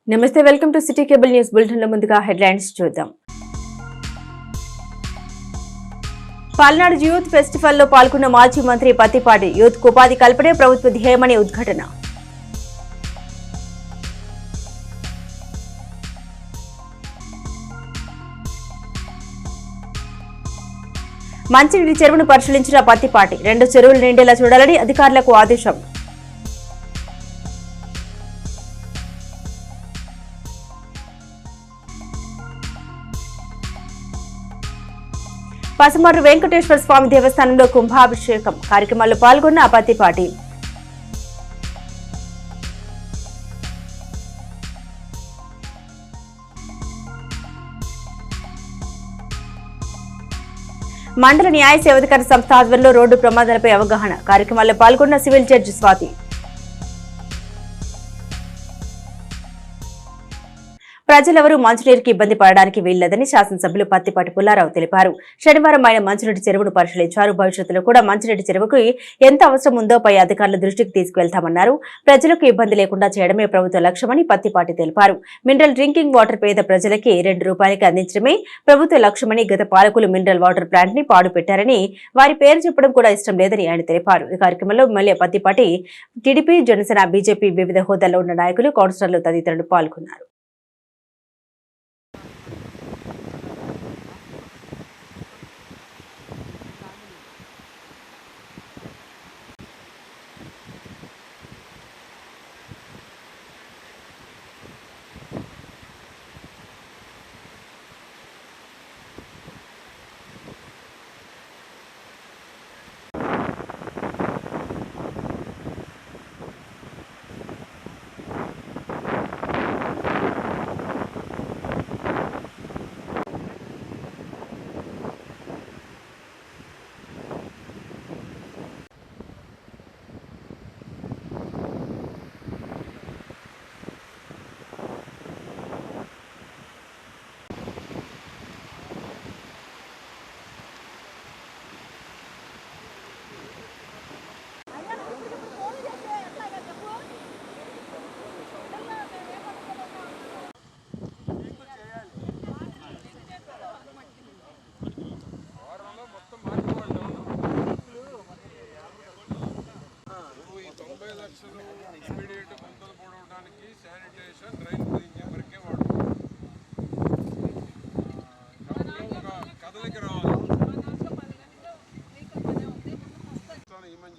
నమస్తే, welcome to city cable news bulletin లో ముందుగా హెడ్లైన్స్ చూద్దాం. పల్నాడు యూత్ ఫెస్టివల్ లో పాల్గొన్న మాజీ మంత్రి పత్తిపాటి యూత్ కు ఉపాధి కల్పనే ప్రభుత్వ ధ్యేయమని ఉద్ఘాటన. మంచినీటి చెరువును పరిశీలించిన పత్తిపాటి 2 చెరువులు నిండేలా చూడాలని అధికారులకు ఆదేశం. పసమర్రు వెంకటేశ్వర స్వామి దేవస్థానంలో కుంభాభిషేకం కార్యక్రమాల్లో పాల్గొన్న పత్తిపాటి. మండల న్యాయ సేవాధికార సంస్థ ఆధ్వర్యంలో రోడ్డు ప్రమాదాలపై అవగాహన కార్యక్రమాల్లో పాల్గొన్న సివిల్ జడ్జి స్వాతి. ప్రజలెవరూ మంచినీరుకి ఇబ్బంది పడడానికి వీల్లేదని శాసనసభ్యులు పత్తిపాటి పుల్లారావు తెలిపారు. శనివారం ఆయన మంచినీటి చెరువును పరిశీలించారు. భవిష్యత్తులో కూడా మంచినీటి చెరువుకు ఎంత అవసరం ఉందో పై అధికారుల దృష్టికి తీసుకువెళ్తామన్నారు. ప్రజలకు ఇబ్బంది లేకుండా చేయడమే ప్రభుత్వ లక్ష్యమని పత్తిపాటి తెలిపారు. మినరల్ డ్రింకింగ్ వాటర్ పేద ప్రజలకి ₹2 అందించడమే ప్రభుత్వ లక్ష్యమని, గత పాలకులు మినరల్ వాటర్ ప్లాంట్ ని పాడు పెట్టారని, వారి పేరు చెప్పడం కూడా ఇష్టం లేదని ఆయన తెలిపారు. ఈ కార్యక్రమంలో MLA Pattipati, TDP, Janasena, BJP వివిధ హోదాల్లో ఉన్న నాయకులు, కౌన్సిలర్లు తదితరులు పాల్గొన్నారు.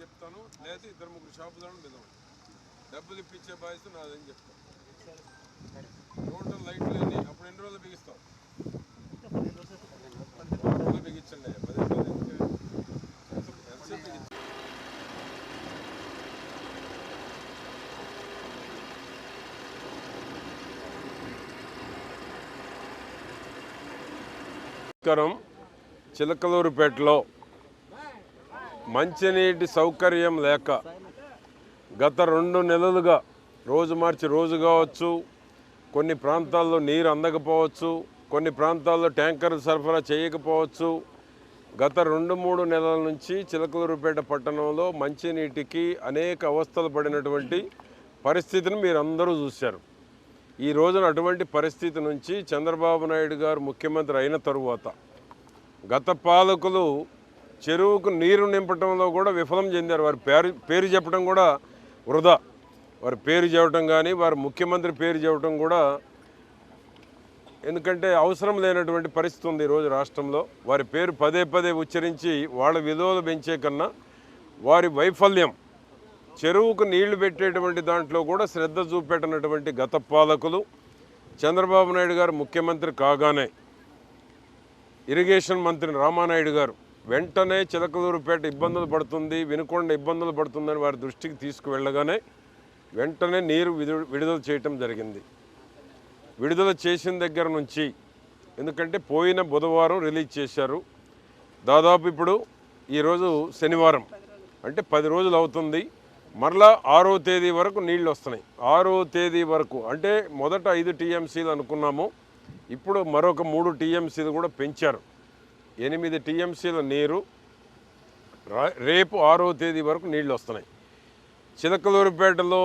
చెప్తాను లేదా 2-3 షాపులను బిదం డబ్బులు ఇప్పించే బాధ్యత నాదని చెప్తాను. టోటల్ లైట్లు అన్నీ అప్పుడు ఎన్ని రోజులు బిగిస్తాం? బిగించండి. 10 రోజులు చిలకలూరుపేటలో మంచినీటి సౌకర్యం లేక గత 2 నెలలుగా రోజు మార్చి రోజు కావచ్చు, కొన్ని ప్రాంతాల్లో నీరు అందకపోవచ్చు, కొన్ని ప్రాంతాల్లో ట్యాంకర్ సరఫరా చేయకపోవచ్చు. గత 2-3 నెలల నుంచి చిలకలూరుపేట పట్టణంలో మంచినీటికి అనేక అవస్థలు పడినటువంటి పరిస్థితిని మీరు అందరూ చూశారు. ఈ రోజున అటువంటి పరిస్థితి నుంచి చంద్రబాబు నాయుడు గారు ముఖ్యమంత్రి అయిన తరువాత గత పాలకులు చెరువుకు నీరు నింపడంలో కూడా విఫలం చెందారు. వారి పేరు చెప్పడం కూడా వృధా. వారి పేరు చెప్పడం కానీ వారి ముఖ్యమంత్రి పేరు చెప్పడం కూడా, ఎందుకంటే అవసరం లేనటువంటి పరిస్థితి ఉంది ఈరోజు రాష్ట్రంలో. వారి పేరు పదే ఉచ్చరించి వాళ్ళ విలువలు పెంచే కన్నా వారి వైఫల్యం, చెరువుకు నీళ్లు పెట్టేటువంటి దాంట్లో కూడా శ్రద్ధ చూపెట్టినటువంటి గత పాలకులు చంద్రబాబు నాయుడు గారు ముఖ్యమంత్రి కాగానే ఇరిగేషన్ మంత్రి రామానాయుడు గారు వెంటనే చిలకలూరుపేట ఇబ్బందులు పడుతుంది, వినుకొండ ఇబ్బందులు పడుతుందని వారి దృష్టికి తీసుకువెళ్ళగానే వెంటనే నీరు విడుదల చేయటం జరిగింది. విడుదల చేసిన దగ్గర నుంచి, ఎందుకంటే పోయిన బుధవారం రిలీజ్ చేశారు, దాదాపు ఇప్పుడు ఈరోజు శనివారం, అంటే 10 రోజులు అవుతుంది. మరలా 6వ తేదీ వరకు నీళ్ళు వస్తున్నాయి. 6వ తేదీ వరకు అంటే మొదట 5 టీఎంసీలు అనుకున్నాము, ఇప్పుడు మరొక 3 టీఎంసీలు కూడా పెంచారు. 8 టీఎంసీల నీరు రేపు 6వ తేదీ వరకు నీళ్ళు వస్తున్నాయి. చిలకలూరుపేటలో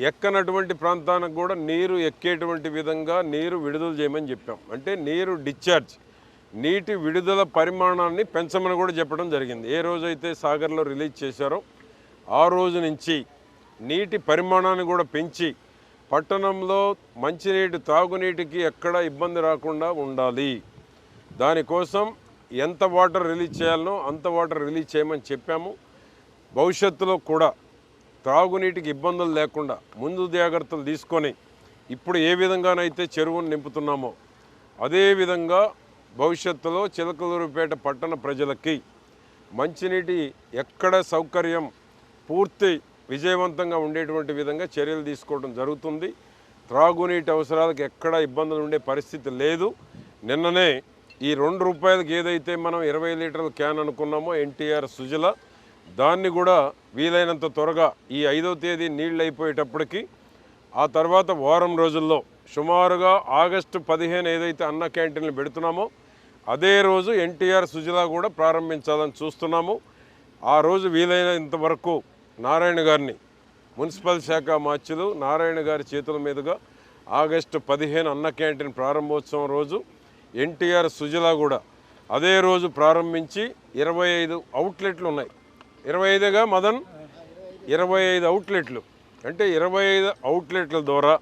ఎక్కనటువంటి ప్రాంతానికి కూడా నీరు ఎక్కేటువంటి విధంగా నీరు విడుదల చేయమని చెప్పాం. అంటే నీరు డిశ్చార్జ్, నీటి విడుదల పరిమాణాన్ని పెంచమని కూడా చెప్పడం జరిగింది. ఏ రోజైతే సాగర్లో రిలీజ్ చేశారో ఆ రోజు నుంచి నీటి పరిమాణాన్ని కూడా పెంచి పట్టణంలో మంచినీటి తాగునీటికి ఎక్కడ ఇబ్బంది రాకుండా ఉండాలి. దానికోసం ఎంత వాటర్ రిలీజ్ చేయాలనో అంత వాటర్ రిలీజ్ చేయమని చెప్పాము. భవిష్యత్తులో కూడా త్రాగునీటికి ఇబ్బందులు లేకుండా ముందు జాగ్రత్తలు తీసుకొని ఇప్పుడు ఏ విధంగానైతే చెరువును నింపుతున్నామో అదేవిధంగా భవిష్యత్తులో చిలకలూరుపేట పట్టణ ప్రజలకి మంచినీటి ఎక్కడ సౌకర్యం పూర్తి విజయవంతంగా ఉండేటువంటి విధంగా చర్యలు తీసుకోవడం జరుగుతుంది. త్రాగునీటి అవసరాలకు ఎక్కడ ఇబ్బందులు ఉండే పరిస్థితి లేదు. నిన్ననే ఈ ₹2 ఏదైతే మనం 20 లీటర్ల క్యాన్ అనుకున్నామో ఎన్టీఆర్ సుజల, దాన్ని కూడా వీలైనంత త్వరగా ఈ 5వ తేదీ నీళ్ళు అయిపోయేటప్పటికి ఆ తర్వాత వారం రోజుల్లో సుమారుగా ఆగస్టు 15 ఏదైతే అన్న క్యాంటీన్లు పెడుతున్నామో అదే రోజు ఎన్టీఆర్ సుజల కూడా ప్రారంభించాలని చూస్తున్నాము. ఆ రోజు వీలైనంత వరకు నారాయణ గారిని మున్సిపల్ శాఖ మార్చులు నారాయణ గారి చేతుల మీదుగా ఆగస్టు 15 అన్న క్యాంటీన్ ప్రారంభోత్సవం రోజు ఎన్టీఆర్ సుజల కూడా అదే రోజు ప్రారంభించి 25 అవుట్లెట్లు ఉన్నాయి. 25గా మదన్ 25 అవుట్లెట్లు అంటే 25 అవుట్లెట్ల ద్వారా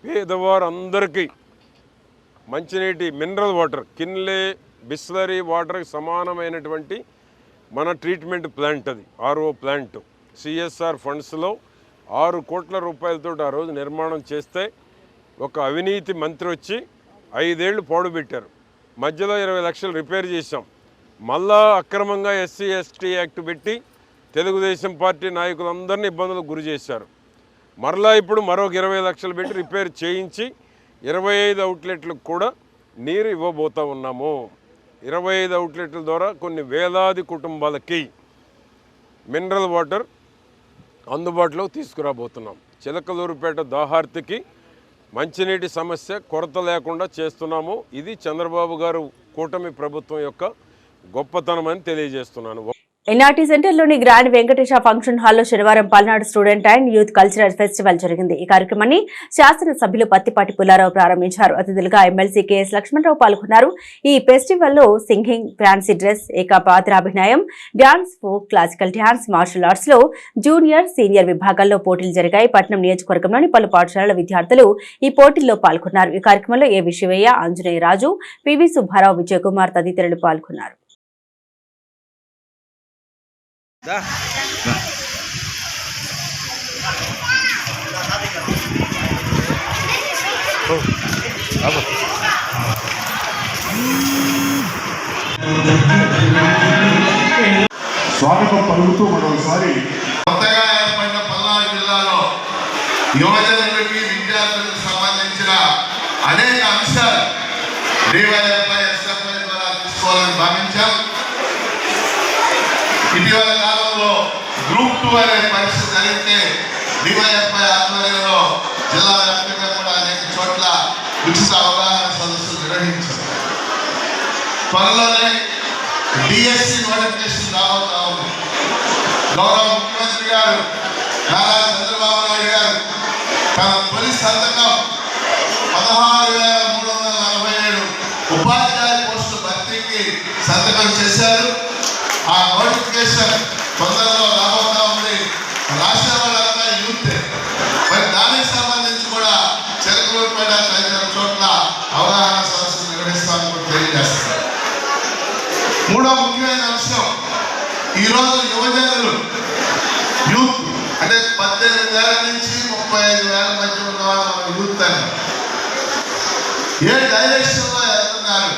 పేదవారందరికీ మంచినీటి మినరల్ వాటర్, కిన్లే బిస్లరీ వాటర్కి సమానమైనటువంటి మన ట్రీట్మెంట్ ప్లాంట్, అది RO ప్లాంట్ సిఎస్ఆర్ ఫండ్స్లో 6 కోట్ల రూపాయలతో ఆ రోజు నిర్మాణం చేస్తే ఒక అవినీతి మంత్రి వచ్చి 5 ఏళ్ళు పోడు పెట్టారు. మధ్యలో 20 లక్షలు రిపేర్ చేశాం. మళ్ళా అక్రమంగా SC ST యాక్ట్ పెట్టి తెలుగుదేశం పార్టీ నాయకులందరినీ ఇబ్బందులకు గురి చేశారు. మరలా ఇప్పుడు మరొక 20 లక్షలు పెట్టి రిపేర్ చేయించి 25 అవుట్లెట్లకు కూడా నీరు ఇవ్వబోతూ ఉన్నాము. 25 అవుట్లెట్ల ద్వారా కొన్ని వేలాది కుటుంబాలకి మినరల్ వాటర్ అందుబాటులోకి తీసుకురాబోతున్నాం. చిలకలూరుపేట దాహార్తికి మంచినీటి సమస్య కొరత లేకుండా చేస్తున్నాము. ఇది చంద్రబాబు గారు కూటమి ప్రభుత్వం యొక్క గొప్పతనం అని తెలియజేస్తున్నాను. ఎన్ఆర్టీ సెంటర్లోని గ్రాండ్ వెంకటేశ ఫంక్షన్ హాల్లో శనివారం Palnadu student and youth cultural festival జరిగింది. ఈ కార్యక్రమాన్ని శాసనసభ్యులు పత్తిపాటి పుల్లారావు ప్రారంభించారు. అతిథులుగా ఎమ్మెల్సీ కెఎస్ లక్ష్మణరావు పాల్గొన్నారు. ఈ ఫెస్టివల్లో సింగింగ్, ఫ్యాన్సీ డ్రెస్, ఏకపాత్రాభినయం, dance, folk, classical dance, martial arts లో జూనియర్, సీనియర్ విభాగాల్లో పోటీలు జరిగాయి. పట్నం నియోజకవర్గంలోని పలు పాఠశాలల విద్యార్థులు ఈ పోటీల్లో పాల్గొన్నారు. ఈ కార్యక్రమంలో ఏ విశ్వయ్య, ఆంజనేయ రాజు, పివి సుబ్బారావు, విజయకుమార్ తదితరులు పాల్గొన్నారు. స్వాగతం పలుకుతూ మరోసారి కొత్తగా ఏర్పడిన పల్నాడు జిల్లాలో యువజనులకి విద్యార్థులకు సంబంధించిన అనేక అంశాలు DYFI, SFI ద్వారా తీసుకోవాలని భావించాం. ఇటీవల కాలంలో గ్రూప్ 2 అనే పరీక్ష జరిగితే DYFI ఆధ్వర్యంలో జిల్లా వ్యాప్తంగా కూడా అనేక చోట్ల ఉచిత అవగాహన సదస్సులు నిర్వహించారు. త్వరలోనే DSC నోటిఫికేషన్ రాబోతా ఉంది. గౌరవ ముఖ్యమంత్రి గారు నారా చంద్రబాబు నాయుడు గారు తన తొలి సంతకం 16,347 ఉపాధ్యాయ పోస్టుల భర్తీకి సంతకం చేశారు. ఆ నోటిఫికేషన్ తొందరలో రాబోతా ఉంది. రాష్ట్ర వాళ్ళంతా యూత్, మరి దానికి సంబంధించి కూడా చిలకలూరుపేట తదితర చోట్ల అవగాహన సదస్సులు నిర్వహిస్తామని కూడా తెలియజేస్తారు. మూడో ముఖ్యమైన అంశం, ఈరోజు యువజనులు యూత్ అంటే 18 ఏళ్ల నుంచి 35 ఏళ్ల మధ్య ఉన్న వాళ్ళు యూత్ అని ఏ డైరెక్షన్లో వెళ్తున్నారు,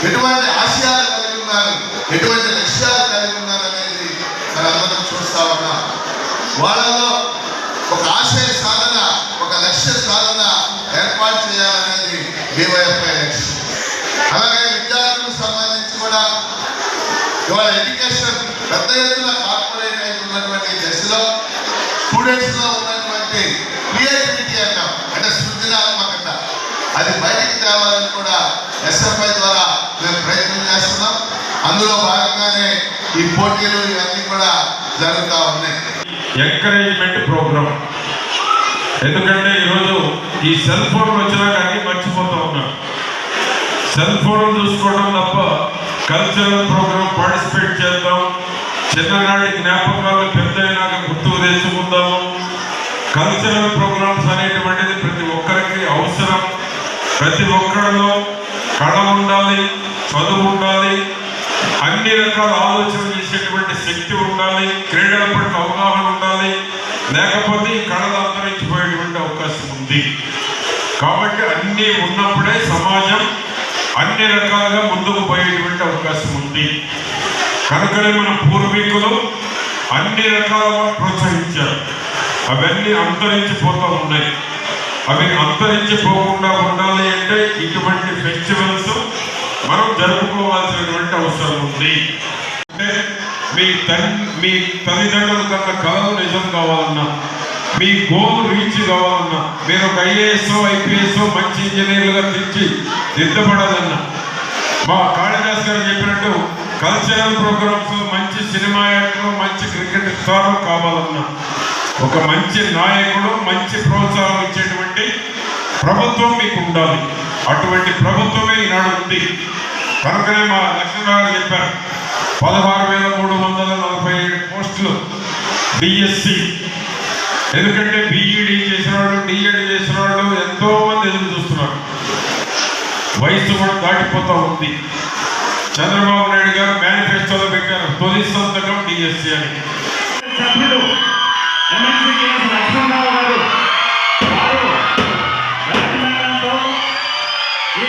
ఎటువంటి ఆశయాలు కలిగి ఉన్నారు, ఎటువంటి లక్ష్యాలు కలిగి ఉన్నారు అనేది మరి అందరం చూస్తా ఉన్నాం. వాళ్ళలో ఒక ఆశయ సాధన, ఒక లక్ష్య సాధన ఏర్పాటు చేయాలనేది DYFI లక్ష్యం. అలాగే విద్యార్థులకు సంబంధించి కూడా ఇవాళ ఎడ్యుకేషన్ పెద్ద ఎత్తున కార్పొరేట్ ఉన్నటువంటి దశలో స్టూడెంట్స్లో ఉన్నటువంటి క్రియేటివిటీ అన్నాం, అంటే సృజనాత్మకత, అది బయటికి తేవాలని కూడా SFI ద్వారా మేము ప్రయత్నం చేస్తున్నాం. అందులో భాగంగానే ఈ పోటీలు ఇవన్నీ కూడా జరుగుతూ ఉన్నాయి. ఎంకరేజ్మెంట్ ప్రోగ్రామ్ ఎందుకంటే ఈరోజు ఈ సెల్ ఫోన్లు వచ్చినా కానీ మర్చిపోతూ ఉన్నారు. సెల్ ఫోన్లు చూసుకోవడం తప్ప కల్చరల్ ప్రోగ్రామ్ పార్టిసిపేట్ చేద్దాం, చిన్ననాటి జ్ఞాపకాలు పెద్ద అయినాక గుర్తుకు తెచ్చుకుందాము. కల్చరల్ ప్రోగ్రామ్స్ అనేటువంటిది ప్రతి ఒక్కరికి అవసరం. ప్రతి ఒక్కరిలో కళ ఉండాలి, చదువు ఉండాలి, అన్ని రకాల ఆలోచన చేసేటువంటి శక్తి ఉండాలి, క్రీడల పట్ల అవగాహన ఉండాలి. లేకపోతే ఈ కళలు అంతరించిపోయేటువంటి అవకాశం ఉంది. కాబట్టి అన్నీ ఉన్నప్పుడే సమాజం అన్ని రకాలుగా ముందుకు పోయేటువంటి అవకాశం ఉంది. కనుకనే మన పూర్వీకులు అన్ని రకాలుగా ప్రోత్సహించారు. అవన్నీ అంతరించిపోతూ ఉన్నాయి. అవి అంతరించిపోకుండా ఉండాలి అంటే ఇటువంటి ఫెస్టివల్స్ మనం జరుపుకోవాల్సినటువంటి అవసరం ఉంది. అంటే మీ తల్లిదండ్రుల కన్నా కళలు నిజం కావాలన్నా, మీ గోల్ రీచ్ కావాలన్నా, మీరు ఒక IAS IPS మంచి ఇంజనీర్లుగా దిద్దపడాలన్నా, మా కాళిదాస్ గారు చెప్పినట్టు కల్చరల్ ప్రోగ్రామ్స్ మంచి సినిమా యాక్టర్, మంచి క్రికెట్ స్టార్ కావాలన్నా, ఒక మంచి నాయకుడు, మంచి ప్రోత్సాహం ఇచ్చేటువంటి ప్రభుత్వం మీకు ఉండాలి. అటువంటి ప్రభుత్వమే ఈనాడు ఉంది. కనుకనే మా లక్ష్మణరావు గారు చెప్పారు 16,347 పోస్టులు DSC. ఎందుకంటే BED చేసిన వాళ్ళు, DED చేసిన వాళ్ళు ఎంతో మంది ఎదురు చూస్తున్నారు. వయసు కూడా దాటిపోతూ ఉంది. చంద్రబాబు నాయుడు గారు మేనిఫెస్టోలో పెట్టారు తొలి సంతకం DSC అని. సభ్యులు ఎమ్మెల్సీ లక్ష్మణరావు గారు రాజధానితో ఈ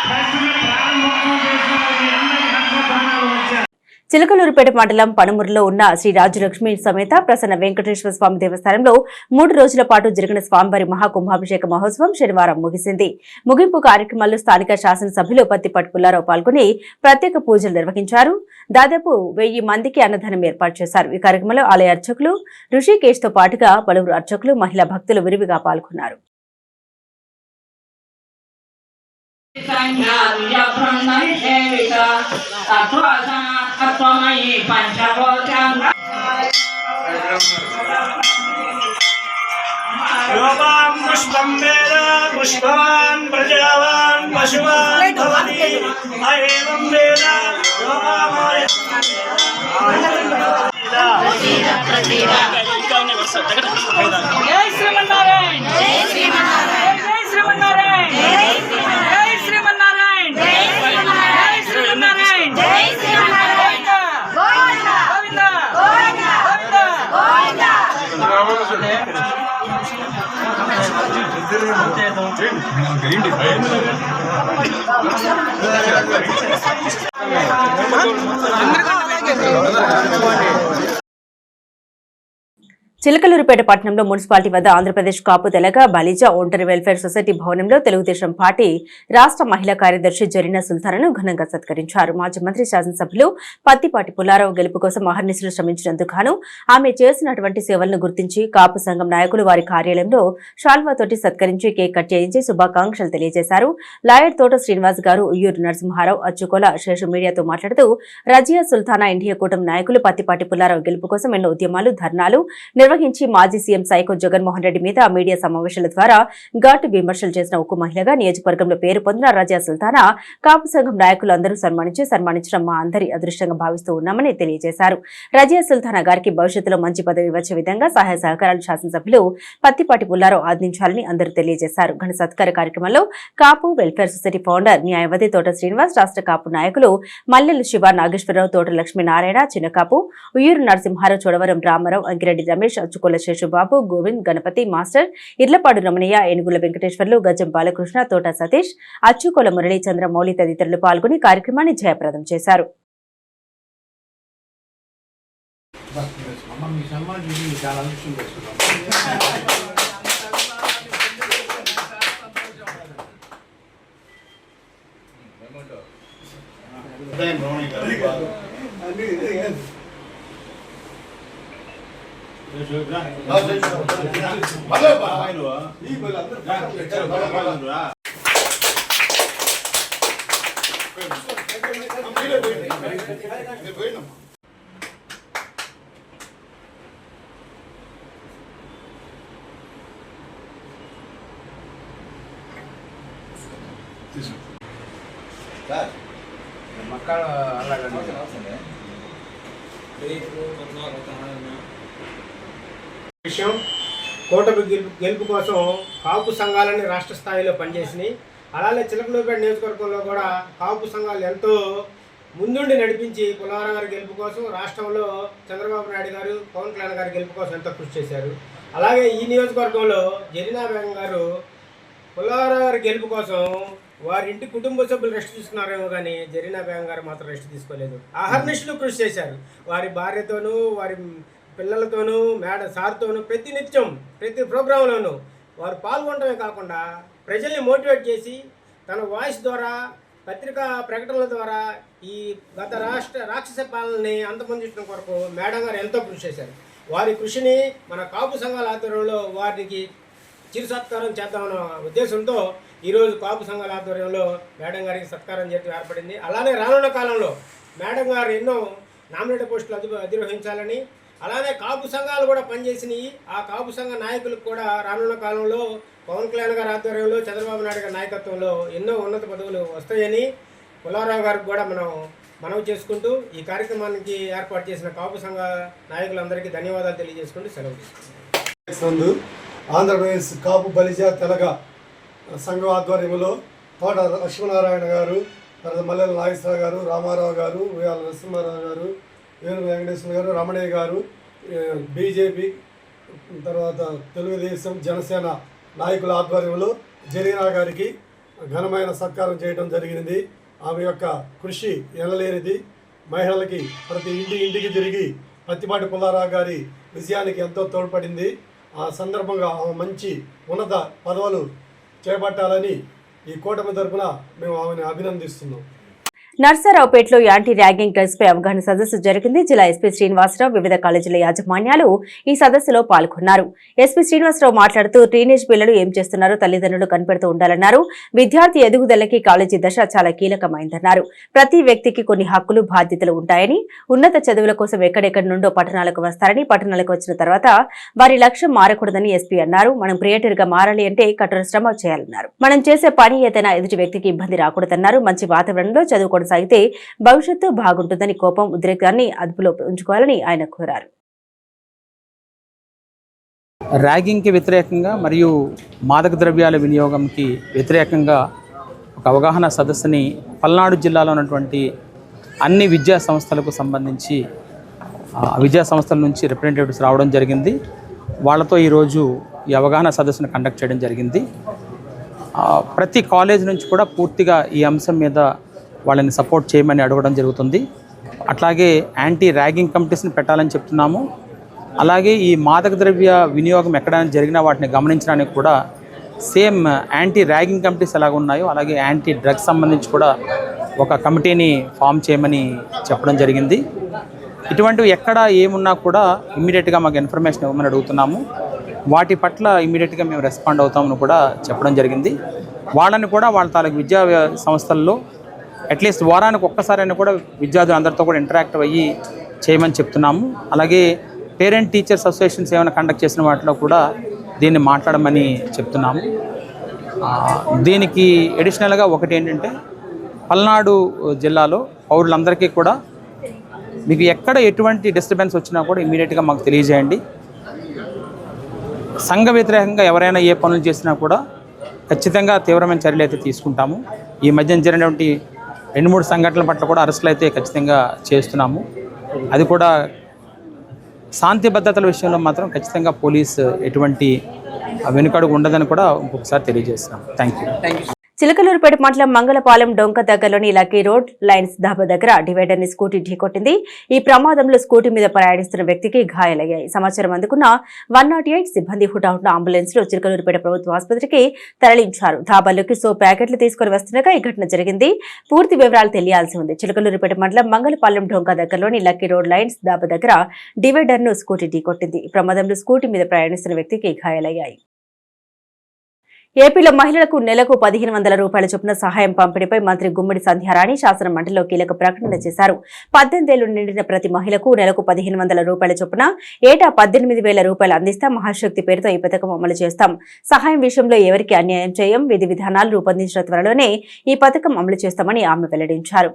ఫెస్టివల్ ప్రారంభోత్సవం చేసిన మీ అందరి హర్షధ్వానాలు వచ్చారు. చిలకలూరుపేట మండలం పనుమూరులో ఉన్న శ్రీ రాజలక్ష్మి సమేత ప్రసన్న వెంకటేశ్వర స్వామి దేవస్థానంలో 3 రోజుల పాటు జరిగిన స్వామివారి మహాకుంభాభిషేక మహోత్సవం శనివారం ముగిసింది. ముగింపు కార్యక్రమాల్లో స్థానిక శాసనసభ్యులు పత్తిపాటి పుల్లారావు పాల్గొని ప్రత్యేక పూజలు నిర్వహించారు. దాదాపు 1000 మందికి అన్నదానం ఏర్పాటు చేశారు. ఈ కార్యక్రమంలో ఆలయ అర్చకులు ఋషికేశ్ తో పాటుగా పలువురు అర్చకులు, మహిళా భక్తులు విరివిగా పాల్గొన్నారు. पुष्पं वेद पुष्पवान् प्रजावान् पशुवान् भवति एवं वेद जय श्रीमन्नारायण जय श्रीमन्नारायण जय श्रीमन्नारायण जय श्रीमन्नारायण जय श्रीमन्नारायण जय श्रीमन्नारायण गोविंदा गोविंदा गोविंदा गोविंदा చిలకలూరుపేట పట్టణంలో మున్సిపాలిటీ వద్ద ఆంధ్రప్రదేశ్ కాపు తెలగ బలిజ ఒంటరి వెల్ఫేర్ సొసైటీ భవనంలో తెలుగుదేశం పార్టీ రాష్ట్ర మహిళా కార్యదర్శి జరీనా సుల్తానాను ఘనంగా సత్కరించారు. మాజీ మంత్రి శాసనసభ్యులు పత్తిపాటి పుల్లారావు గెలుపు కోసం అహర్నిశలు శ్రమించినందుకు గాను ఆమె చేసినటువంటి సేవలను గుర్తించి కాపు సంఘం నాయకులు వారి కార్యాలయంలో షాల్వాతోటి సత్కరించి కేక్ కట్ చేయించి శుభాకాంక్షలు తెలియజేశారు. లాయర్ తోట శ్రీనివాస్ గారు, ఉయ్యూరు నరసింహారావు, అచ్చుకోల శేషు మీడియాతో మాట్లాడుతూ రజియా సుల్తానా ఇండియా కూటమి నాయకులు పత్తిపాటి పుల్లారావు గెలుపు కోసం ఎన్నో ఉద్యమాలు, ధర్నాలు నిర్వహించి మాజీ సీఎం సైకో జగన్మోహన్ రెడ్డి మీద మీడియా సమావేశాల ద్వారా ఘాటు విమర్శలు చేసిన ఉక్కు మహిళగా నియోజకవర్గంలో పేరు పొందిన రజియా సుల్తానా కాపు సంఘం నాయకులు అందరూ సన్మానించడం మా అందరి అదృష్టంగా భావిస్తూ ఉన్నామని తెలియజేశారు. రజియా సుల్తానా గారికి భవిష్యత్తులో మంచి పదవి వచ్చే విధంగా సహాయ సహకారాలు శాసనసభ్యులు పత్తిపాటి పుల్లారావు అందించాలని అందరూ తెలియజేశారు. ఘన సత్కార కార్యక్రమంలో కాపు వెల్ఫేర్ సొసైటీ ఫౌండర్ న్యాయవాది తోట శ్రీనివాస్, రాష్ట్ర కాపు నాయకులు మల్లెలు శివ, నాగేశ్వరరావు, తోట లక్ష్మీనారాయణ, చిన్నకాపు, ఉయ్యూరు నరసింహారావు, చోడవరం రామారావు, అంకిరెడ్డి రమేష్, అచ్చుకోల శేషుబాబు, గోవింద్, గణపతి మాస్టర్, ఇర్లపాడు రమణయ్య, ఏనుగుల వెంకటేశ్వర్లు, గజం బాలకృష్ణ, తోట సతీష్, అచ్చుకోల మురళీ, చంద్రమౌళి తదితరులు పాల్గొని కార్యక్రమాన్ని జయప్రదం చేశారు. విషయం కూటమి గెలుపు కోసం కాపు సంఘాలని రాష్ట్ర స్థాయిలో పనిచేసినాయి. అలాగే చిలకలూరుపేట నియోజకవర్గంలో కూడా కాపు సంఘాలు ఎంతో ముందుండి నడిపించి పుల్లారావు గారి గెలుపు కోసం రాష్ట్రంలో చంద్రబాబు నాయుడు గారు, పవన్ కళ్యాణ్ గారి గెలుపు కోసం ఎంతో కృషి చేశారు. అలాగే ఈ నియోజకవర్గంలో జరీనా బేగం గారు పుల్లారావు గారి గెలుపు కోసం వారి ఇంటి కుటుంబ సభ్యులు రెస్ట్ తీసుకున్నారేమో కానీ జరీనా బేగం గారు మాత్రం రెస్ట్ తీసుకోలేదు. అహర్నిశలు కృషి చేశారు. వారి భార్యతోనూ వారి పిల్లలతోనూ సార్తోనూ ప్రతి నిత్యం ప్రతి ప్రోగ్రాంలోనూ వారు పాల్గొనడమే కాకుండా ప్రజల్ని మోటివేట్ చేసి తన వాయిస్ ద్వారా పత్రికా ప్రకటనల ద్వారా ఈ గత రాక్షస పాలనని అంతమొందించడం కొరకు మేడం గారు ఎంతో కృషి చేశారు. వారి కృషిని మన కాపు సంఘాల ఆధ్వర్యంలో వారికి చిరు సత్కారం చేద్దామన్న ఉద్దేశంతో ఈరోజు కాపు సంఘాల ఆధ్వర్యంలో మేడం గారికి సత్కారం చేయడం ఏర్పడింది. అలానే రానున్న కాలంలో మేడం గారు ఎన్నో నామినేటెడ్ పోస్టులు అధిరోహించాలని, అలానే కాపు సంఘాలు కూడా పనిచేసినాయి. ఆ కాపు సంఘ నాయకులకు కూడా రానున్న కాలంలో పవన్ కళ్యాణ్ గారి ఆధ్వర్యంలో చంద్రబాబు నాయుడు గారి నాయకత్వంలో ఎన్నో ఉన్నత పదవులు వస్తాయని పుల్లారావు గారికి కూడా మనవి చేసుకుంటూ ఈ కార్యక్రమానికి ఏర్పాటు చేసిన కాపు సంఘ నాయకులందరికీ ధన్యవాదాలు తెలియజేసుకుంటూ సెలవు తీసుకుంటాం. ఆంధ్రప్రదేశ్ కాపు బలిజ తెలగ సంఘం ఆధ్వర్యంలో తోట లక్ష్మీనారాయణ గారు, తర్వాత మల్లెల నాగేశ్వరరావు గారు, రామారావు గారు, ఉయ్యాల నరసింహారావు గారు, వేణు వెంకటేశ్వర గారు, రమణయ్య గారు, బీజేపీ తర్వాత తెలుగుదేశం జనసేన నాయకుల ఆధ్వర్యంలో జరీనా గారికి ఘనమైన సత్కారం చేయడం జరిగినది. ఆమె యొక్క కృషి ఎనలేనిది. మహిళలకి ప్రతి ఇంటికి తిరిగి పత్తిపాటి పుల్లారావు గారి విజయానికి ఎంతో తోడ్పడింది. ఆ సందర్భంగా ఆమె మంచి ఉన్నత పదవులు చేపట్టాలని ఈ కూటమి తరపున మేము ఆమెను అభినందిస్తున్నాం. నర్సరావుపేటలో యాంటీ ర్యాగింగ్ డ్రగ్స్ పై అవగాహన సదస్సు జరిగింది. జిల్లా ఎస్పీ శ్రీనివాసరావు వివిధ కాలేజీల యాజమాన్యాలు ఈ సదస్సులో పాల్గొన్నారు. ఎస్పీ శ్రీనివాసరావు మాట్లాడుతూ టీనేజ్ పిల్లలు ఏం చేస్తున్నారో తల్లిదండ్రులు కనిపెడుతూ ఉండాలన్నారు. విద్యార్థి ఎదుగుదలకి కాలేజీ దశ చాలా కీలకమైందన్నారు. ప్రతి వ్యక్తికి కొన్ని హక్కులు బాధ్యతలు ఉంటాయని, ఉన్నత చదువుల కోసం ఎక్కడెక్కడి నుండో పట్టణాలకు వస్తారని, పట్టణాలకు వచ్చిన తర్వాత వారి లక్ష్యం మారకూడదని ఎస్పీ అన్నారు. మనం క్రియేటర్ గా మారాలి అంటే కఠోర శ్రమ చేయాలన్నారు. మనం చేసే పని ఏదైనా ఎదుటి వ్యక్తికి ఇబ్బంది రాకూడదన్నారు. మంచి వాతావరణంలో చదువుకోవడం సాగితే భవిష్యత్తు బాగుంటుందని, కోపం ఉద్రేకాన్ని అదుపులో ఉంచుకోవాలని ఆయన కోరారు. ర్యాగింగ్కి వ్యతిరేకంగా మరియు మాదక ద్రవ్యాల వినియోగంకి వ్యతిరేకంగా ఒక అవగాహన సదస్సుని పల్నాడు జిల్లాలో ఉన్నటువంటి అన్ని విద్యా సంస్థలకు సంబంధించి విద్యా సంస్థల నుంచి రిప్రజెంటేటివ్స్ రావడం జరిగింది. వాళ్ళతో ఈరోజు ఈ అవగాహన సదస్సును కండక్ట్ చేయడం జరిగింది. ప్రతి కాలేజ్ నుంచి కూడా పూర్తిగా ఈ అంశం మీద వాళ్ళని సపోర్ట్ చేయమని అడగడం జరుగుతుంది. అట్లాగే యాంటీ ర్యాగింగ్ కమిటీస్ని పెట్టాలని చెప్తున్నాము. అలాగే ఈ మాదక ద్రవ్య వినియోగం ఎక్కడైనా జరిగినా వాటిని గమనించడానికి కూడా సేమ్ యాంటీ ర్యాగింగ్ కమిటీస్ ఎలాగ ఉన్నాయో అలాగే యాంటీ డ్రగ్స్ సంబంధించి కూడా ఒక కమిటీని ఫామ్ చేయమని చెప్పడం జరిగింది. ఇటువంటివి ఎక్కడ ఏమున్నా కూడా ఇమ్మీడియట్గా మాకు ఇన్ఫర్మేషన్ ఇవ్వమని అడుగుతున్నాము. వాటి పట్ల ఇమ్మీడియట్గా మేము రెస్పాండ్ అవుతామని కూడా చెప్పడం జరిగింది. వాళ్ళని కూడా వాళ్ళ తాలూకు విద్యా సంస్థల్లో అట్లీస్ట్ వారానికి ఒక్కసారైనా కూడా విద్యార్థులు అందరితో కూడా ఇంటరాక్ట్ అయ్యి చేయమని చెప్తున్నాము. అలాగే పేరెంట్ టీచర్స్ అసోసియేషన్స్ ఏమైనా కండక్ట్ చేసిన వాటిలో కూడా దీన్ని మాట్లాడమని చెప్తున్నాము. దీనికి అడిషనల్గా ఒకటి ఏంటంటే పల్నాడు జిల్లాలో పౌరులందరికీ కూడా మీకు ఎక్కడ ఎటువంటి డిస్టర్బెన్స్ వచ్చినా కూడా ఇమ్మీడియట్గా మాకు తెలియజేయండి. సంఘ వ్యతిరేకంగా ఎవరైనా ఏ పనులు చేసినా కూడా ఖచ్చితంగా తీవ్రమైన చర్యలు అయితే తీసుకుంటాము. ఈ మధ్యన జరిగినటువంటి 2-3 సంఘటనల పట్ల కూడా అరెస్టులు అయితే ఖచ్చితంగా చేస్తున్నాము. అది కూడా శాంతి భద్రతల విషయంలో మాత్రం ఖచ్చితంగా పోలీసు ఎటువంటి వెనుకడుగు ఉండదని కూడా ఇంకొకసారి తెలియజేస్తున్నాం. Thank you. చిలకలూరుపేట మండలం మంగళపాలెం డొంక దగ్గరలోని లక్కీ రోడ్ లైన్స్ ధాబా దగ్గర డివైడర్ ని స్కూటీ ఢీకొట్టింది. ఈ ప్రమాదంలో స్కూటీ మీద ప్రయాణిస్తున్న వ్యక్తికి గాయాలయ్యాయి. సమాచారం అందుకున్న 108 సిబ్బంది హుటాహుటిన అంబులెన్స్ లో చిలకలూరుపేట ప్రభుత్వ ఆసుపత్రికి తరలించారు. ధాబాలోకి సోప్ ప్యాకెట్లు తీసుకుని వస్తుండగా ఈ ఘటన జరిగింది. పూర్తి వివరాలు తెలియాల్సి ఉంది. చిలకలూరుపేట మండలం మంగళపాలెం డొంక దగ్గరలోని లక్కీ రోడ్ లైన్స్ ధాబా దగ్గర డివైడర్ ను స్కూటీ ఢీకొట్టింది. ఈ ప్రమాదంలో స్కూటీ మీద ప్రయాణిస్తున్న వ్యక్తికి గాయాలయ్యాయి. ఏపీలో మహిళలకు నెలకు 1,500 రూపాయల చొప్పున సహాయం పంపిణీపై మంత్రి గుమ్మడి సంధ్యారాణి శాసన మండలిలో కీలక ప్రకటన చేశారు. 18 ఏళ్లు నిండిన ప్రతి మహిళకు నెలకు 1,500 రూపాయల చొప్పున ఏటా 18,000 రూపాయలు అందిస్తాం. మహాశక్తి పేరుతో ఈ పథకం అమలు చేస్తాం. సహాయం విషయంలో ఎవరికి అన్యాయం చేయం. విధి విధానాలు రూపొందించిన త్వరలోనే ఈ పథకం అమలు చేస్తామని ఆమె వెల్లడించారు.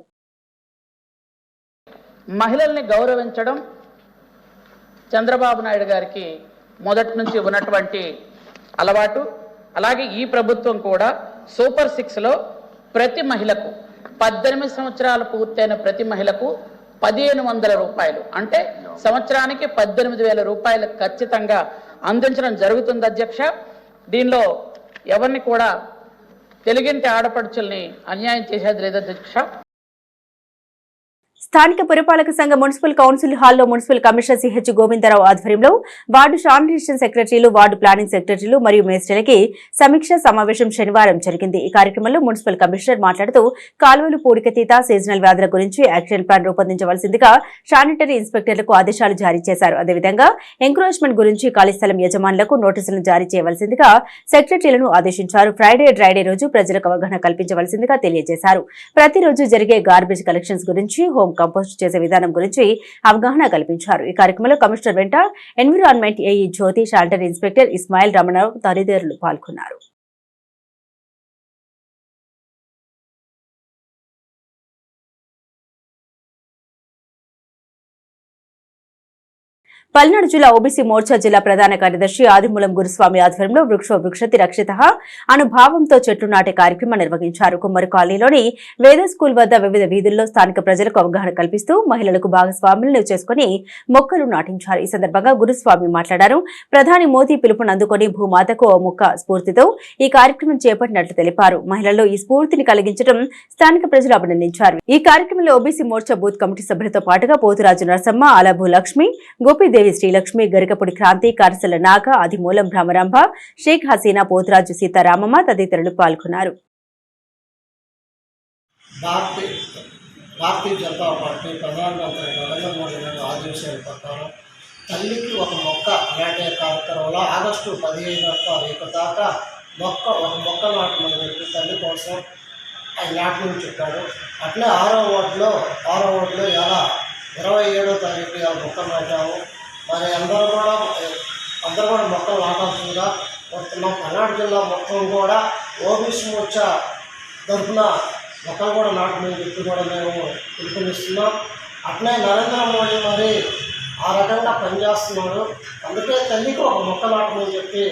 మహిళల్ని గౌరవించడం చంద్రబాబు నాయుడు గారికి మొదటి నుంచి ఉన్నటువంటి అలవాటు. అలాగే ఈ ప్రభుత్వం కూడా సూపర్ 6లో ప్రతి మహిళకు 18 సంవత్సరాలు పూర్తయిన ప్రతి మహిళకు 1,500 రూపాయలు అంటే సంవత్సరానికి 18,000 రూపాయలు ఖచ్చితంగా అందించడం జరుగుతుంది అధ్యక్ష. దీనిలో ఎవరిని కూడా తెలుగింటి ఆడపడుచుల్ని అన్యాయం చేసేది లేదు అధ్యక్ష. స్థానిక పురపాలక సంఘ మున్సిపల్ కౌన్సిల్ హాల్లో మున్సిపల్ కమిషనర్ సిహెచ్ గోవిందరావు ఆధ్వర్యంలో వార్డు శానిటేషన్ సెక్రటరీలు, వార్డు ప్లానింగ్ సెక్రటరీలు మరియు మేస్త్రీలకి సమీక్ష సమావేశం శనివారం జరిగింది. ఈ కార్యక్రమంలో మున్సిపల్ కమిషనర్ మాట్లాడుతూ కాలువలు, పూడికతీత, సీజనల్ వ్యాధుల గురించి యాక్షన్ ప్లాన్ రూపొందించవలసిందిగా శానిటరీ ఇన్స్పెక్టర్లకు ఆదేశాలు జారీ చేశారు. అదేవిధంగా ఎంక్రోచ్మెంట్ గురించి ఖాళీ స్థలం యజమానులకు నోటీసులను జారీ చేయవలసిందిగా సెక్రటరీలను ఆదేశించారు. ఫ్రైడే, డ్రైడే రోజు ప్రజలకు అవగాహన కల్పించవలసిందిగా తెలియజేశారు. ప్రతిరోజు జరిగే గార్బేజ్ కలెక్షన్స్ గురించి, హోం కంపోస్ట్ చేసే విధానం గురించి అవగాహన కల్పించారు. ఈ కార్యక్రమంలో కమిషనర్ వెంట ఎన్విరాన్మెంట్ ఏఈ జ్యోతి, శానిటరీ ఇన్స్పెక్టర్ ఇస్మాయిల్, రమణరావు తదితరులు పాల్గొన్నారు. పల్నాడు జిల్లా ఓబీసీ మోర్చా జిల్లా ప్రధాన కార్యదర్శి ఆదిమూలం గురుస్వామి ఆధ్వర్యంలో వృక్షతి రక్షిత అనుభావంతో చెట్లు నాటే కార్యక్రమం నిర్వహించారు. కుమ్మరి కాలనీలోని వేద స్కూల్ వద్ద వివిధ వీధుల్లో స్థానిక ప్రజలకు అవగాహన కల్పిస్తూ మహిళలకు భాగస్వాములను చేసుకుని మొక్కలు నాటించారు. ఈ సందర్భంగా గురుస్వామి మాట్లాడారు. ప్రధాని మోదీ పిలుపును అందుకుని భూమాతకు ఓ మొక్క స్ఫూర్తితో ఈ కార్యక్రమం చేపట్టినట్లు తెలిపారు. మహిళల్లో ఈ స్ఫూర్తిని కలిగించడం స్థానిక ప్రజలు అభినందించారు. ఈ కార్యక్రమంలో ఓబీసీ మోర్చా బూత్ కమిటీ సభ్యులతో పాటుగా పోతురాజు నరసమ్మ, ఆలభూ లక్ష్మి, గోపీదేవి, శ్రీలక్ష్మి, గరికపుడి క్రాంతి, కారసల నాగ, ఆదిమూలం భ్రమరంభ, షేక్ హసీనా, పోతురాజు సీతారామమ్మ తదితరులు పాల్గొన్నారు. భారతీయ జనతా పార్టీ ప్రధానమంత్రి నరేంద్ర మోదీ గారి ఆదేశాల ప్రకారం తల్లికి ఒక మొక్క నాటే కార్యక్రమంలో ఆగస్టు 15వ తారీఖు దాకా ఒక మొక్క నాటమని చెప్పి తల్లి కోసం అది నాటమని చెప్పాడు. అట్లే 6వ వార్డులో ఎలా 27వ తారీఖు ఆ మొక్క నాటాము. మరి అందరూ కూడా మొక్కలు నాటాల్సిందిగా వస్తున్నాం. పల్నాడు జిల్లా మొత్తం కూడా ఓబీసీ మోర్చా తరఫున మొక్కలు కూడా నాటమని చెప్పి కూడా మేము పిలుపునిస్తున్నాం. అట్లే నరేంద్ర మోడీ మరి ఆ రకంగా పనిచేస్తున్నాడు. అందుకే తల్లికి ఒక మొక్క నాటమని చెప్పి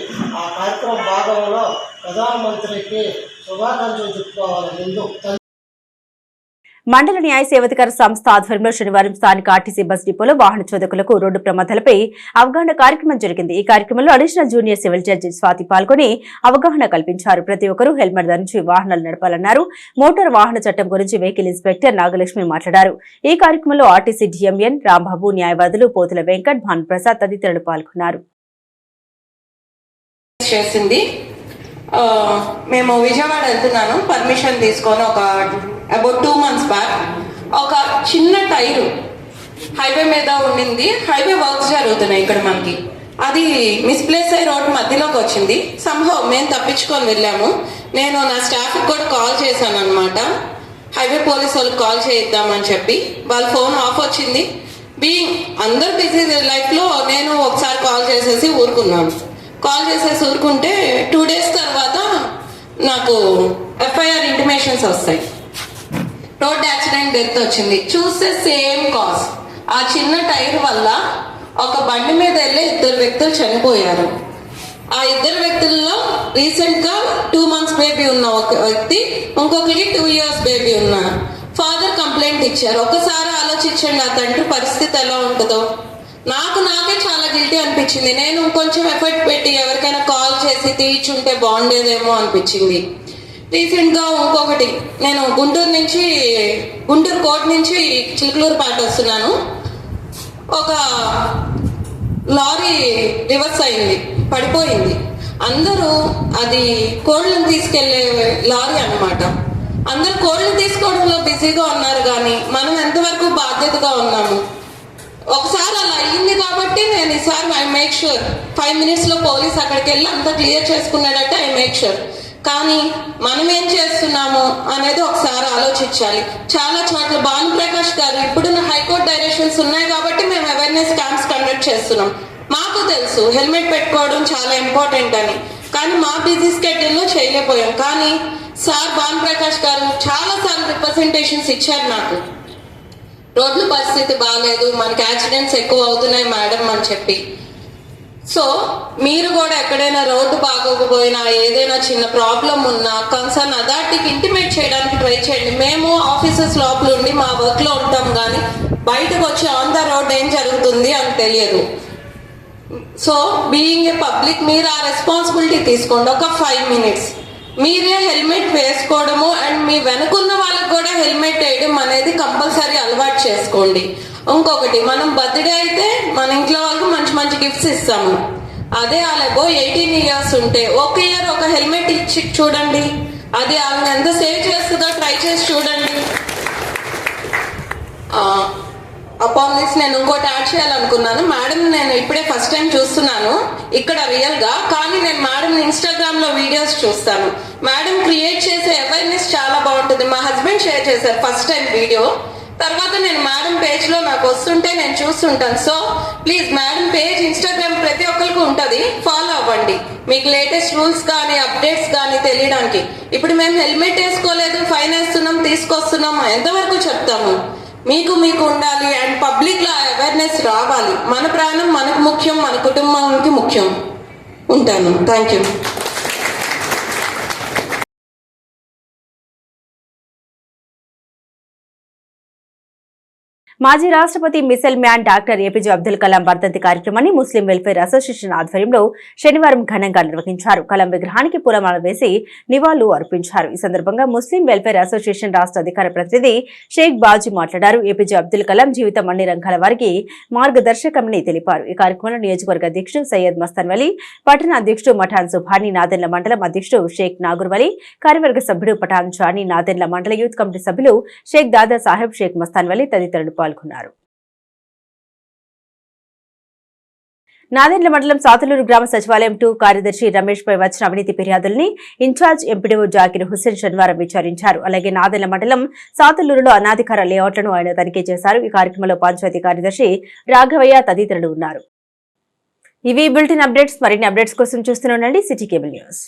ఆ కార్యక్రమం భాగంలో ప్రధానమంత్రికి శుభాకాంక్షలు చెప్పుకోవాలి. ముందు మండల న్యాయ సేవాధికార సంస్థ ఆధ్వర్యంలో శనివారం స్థానిక ఆర్టీసీ బస్ డిపోలో వాహన చోదకులకు రోడ్డు ప్రమాదాలపై అవగాహన కార్యక్రమం జరిగింది. ఈ కార్యక్రమంలో additional junior civil judge Swathi పాల్గొని అవగాహన కల్పించారు. ప్రతి ఒక్కరూ హెల్మెట్ ధరించి వాహనాలు నడపాలన్నారు. మోటార్ వాహన చట్టం గురించి వెహికల్ ఇన్స్పెక్టర్ నాగలక్ష్మి మాట్లాడారు. ఈ కార్యక్రమంలో ఆర్టీసీ డిఎంఎన్ రాంబాబు, న్యాయవాదులు పోతుల వెంకట్, భానుప్రసాద్ తదితరులు పాల్గొన్నారు. మేము విజయవాడ వెళ్తున్నాను పర్మిషన్ తీసుకొని ఒక అబౌట్ 2 months బ్యాక్ ఒక చిన్న టైరు హైవే మీద ఉండింది. హైవే వర్క్స్ జరుగుతున్నాయి ఇక్కడ మనకి. అది మిస్ప్లేస్ అయ్యి రోడ్ మధ్యలోకి వచ్చింది. సంహవ్ మేము తప్పించుకొని వెళ్ళాము. నేను నా స్టాఫ్కి కూడా కాల్ చేశాను అనమాట. హైవే పోలీస్ వాళ్ళకి కాల్ చేద్దామని చెప్పి వాళ్ళ ఫోన్ ఆఫ్ వచ్చింది. అందరు బిజీ లైఫ్లో నేను ఒకసారి కాల్ చేసేసి ఊరుకున్నాను. కాల్ చేసేసి ఊరుకుంటే 2 days తర్వాత నాకు ఎఫ్ఐఆర్ ఇంటిమేషన్స్ వస్తాయి. రోడ్ యాక్సిడెంట్ డెత్ వచ్చింది. చూస్తే సేమ్ కాజ్. ఆ చిన్న టైర్ వల్ల ఒక బండి మీద వెళ్ళే 2 వ్యక్తులు చనిపోయారు. ఆ 2 వ్యక్తుల్లో రీసెంట్గా 2 months బేబీ ఉన్న ఒక వ్యక్తి, ఇంకొకరికి 2 years బేబీ ఉన్న ఫాదర్ కంప్లైంట్ ఇచ్చారు. ఒకసారి ఆలోచించండి ఆ తండ్రి పరిస్థితి ఎలా ఉంటుందో. నాకే చాలా గిల్టీ అనిపించింది. నేను కొంచెం ఎఫర్ట్ పెట్టి ఎవరికైనా కాల్ చేసి తీర్చుంటే బాగుండేదేమో అనిపించింది. రీసెంట్గా ఇంకొకటి, నేను గుంటూరు కోర్టు నుంచి చిలుకలూరుపేట వస్తున్నాను. ఒక లారీ రివర్స్ అయింది, పడిపోయింది. అందరూ అది కోళ్ళను తీసుకెళ్లే లారీ అన్నమాట. అందరూ కోళ్ళను తీసుకోవడంలో బిజీగా ఉన్నారు కానీ మనం ఎంతవరకు బాధ్యతగా ఉన్నాము. ఒకసారి అలా అయ్యింది కాబట్టి నేను ఈసారి I make sure 5 minutes police అక్కడికి వెళ్ళి అంతా క్లియర్ చేసుకున్నాడంటే ఐ మేక్ షూర్ కానీ మనం ఏం చేస్తున్నాము అనేది ఒకసారి ఆలోచించాలి. చాలా చోట్ల భానుప్రకాష్ గారు ఇప్పుడున్న హైకోర్టు డైరెక్షన్స్ ఉన్నాయి కాబట్టి మేము అవేర్నెస్ క్యాంప్స్ కండక్ట్ చేస్తున్నాం. మాకు తెలుసు హెల్మెట్ పెట్టుకోవడం చాలా ఇంపార్టెంట్ అని, కానీ మా బిజీ స్కెడ్యూల్లో చేయలేకపోయాం. కానీ సార్ భానుప్రకాష్ గారు చాలా సార్లు రిప్రజెంటేషన్స్ ఇచ్చారు నాకు, రోడ్ల పరిస్థితి బాగాలేదు, మనకి యాక్సిడెంట్స్ ఎక్కువ అవుతున్నాయి మేడం అని చెప్పి. సో మీరు కూడా ఎక్కడైనా రోడ్డు బాగోకపోయినా ఏదైనా చిన్న ప్రాబ్లం ఉన్నా కన్సర్న్ అథారిటీకి ఇంటిమేట్ చేయడానికి ట్రై చేయండి. మేము ఆఫీసెస్ లోపల ఉండి మా వర్క్లో ఉంటాం, కానీ బయటకు వచ్చి ఆన్ ద రోడ్ ఏం జరుగుతుంది అని తెలియదు. సో బీయింగ్ ఏ పబ్లిక్ మీరు ఆ రెస్పాన్సిబిలిటీ తీసుకోండి. ఒక 5 minutes మీరే హెల్మెట్ వేసుకోవడము అండ్ మీ వెనుకున్న వాళ్ళకి కూడా హెల్మెట్ వేయడం అనేది కంపల్సరీ అలవాటు చేసుకోండి. ఇంకొకటి, మనం బర్త్డే అయితే మన ఇంట్లో వాళ్ళకు మంచి మంచి గిఫ్ట్స్ ఇస్తాము. అదే అలాగో 18 years ఉంటే ఒక ఇయర్ ఒక హెల్మెట్ ఇచ్చి చూడండి, అది వాళ్ళని ఎంత సేవ్ చేస్తుందో ట్రై చేసి చూడండి. అపాన్ దిస్ నేను ఇంకోటి యాడ్ చేయాలనుకున్నాను. మేడం నేను ఇప్పుడే ఫస్ట్ టైం చూస్తున్నాను ఇక్కడ రియల్ గా, కానీ నేను మేడం ఇన్స్టాగ్రామ్ లో వీడియోస్ చూస్తాను. మేడం క్రియేట్ చేసే అవేర్నెస్ చాలా బాగుంటుంది. మా హస్బెండ్ షేర్ చేశారు ఫస్ట్ టైం వీడియో, తర్వాత నేను మేడం పేజ్ లో నాకు వస్తుంటే నేను చూస్తుంటాను. So please madam page Instagram ప్రతి ఒక్కరికి ఉంటుంది, ఫాలో అవ్వండి. మీకు లేటెస్ట్ రూల్స్ కానీ అప్డేట్స్ కానీ తెలియడానికి. ఇప్పుడు మేము హెల్మెట్ వేసుకోలేదు, ఫైన్ వేస్తున్నాం, తీసుకొస్తున్నాం, ఎంతవరకు చెప్తాము? మీకు ఉండాలి అండ్ పబ్లిక్ లో అవేర్నెస్ రావాలి. మన ప్రాణం మనకు ముఖ్యం, మన కుటుంబానికి ముఖ్యం. ఉంటాను. Thank you. మాజీ రాష్ట్రపతి missile man doctor APJ Abdul Kalam వర్ధంతి కార్యక్రమాన్ని ముస్లిం వెల్ఫేర్ అసోసియేషన్ ఆధ్వర్యంలో శనివారం ఘనంగా నిర్వహించారు. కలాం విగ్రహానికి పూలమాల వేసి నివాళులు అర్పించారు. ఈ సందర్భంగా ముస్లిం వెల్ఫేర్ అసోసియేషన్ రాష్ట్ర అధికార ప్రతినిధి షేక్ బాజీ మాట్లాడారు. ఏపీజే అబ్దుల్ కలాం జీవితం అన్ని రంగాల వారికి మార్గదర్శకమని తెలిపారు. ఈ కార్యక్రమంలో నియోజకవర్గ అధ్యక్షుడు సయ్యద్ మస్తాన్ వలీ, పట్టణ అధ్యక్షుడు మఠాన్ సుభానీ, నాదెండ్ల మండలం అధ్యక్షుడు షేక్ నాగూర్ వలీ, కార్యవర్గ సభ్యుడు పఠాన్ జానీ, నాదెండ్ల మండల యూత్ కమిటీ సభ్యులు షేక్ దాదా సాహెబ్, షేక్ మస్తాన్ వలీ తదితరులు పాల్గొన్నారు. నాదెండ్ల మండలం సాతులూరు గ్రామ సచివాలయం 2 కార్యదర్శి రమేష్ పై వచ్చిన అవినీతి ఫిర్యాదుల్ని ఇన్ఛార్జ్ ఎంపీడీఓ జాకిర్ హుస్సేన్ శనివారం విచారించారు. అలాగే నాదెండ్ల మండలం సాతులూరులో అనాధికార లేఅవుట్లను ఆయన తనిఖీ చేశారు. ఈ కార్యక్రమంలో పంచాయతీ కార్యదర్శి రాఘవయ్య తదితరులు ఉన్నారు. ఇవి బులెటిన్ అప్డేట్స్. మరిన్ని అప్డేట్స్ కోసం చూస్తూనే ఉండండి సిటీ కేబుల్ న్యూస్.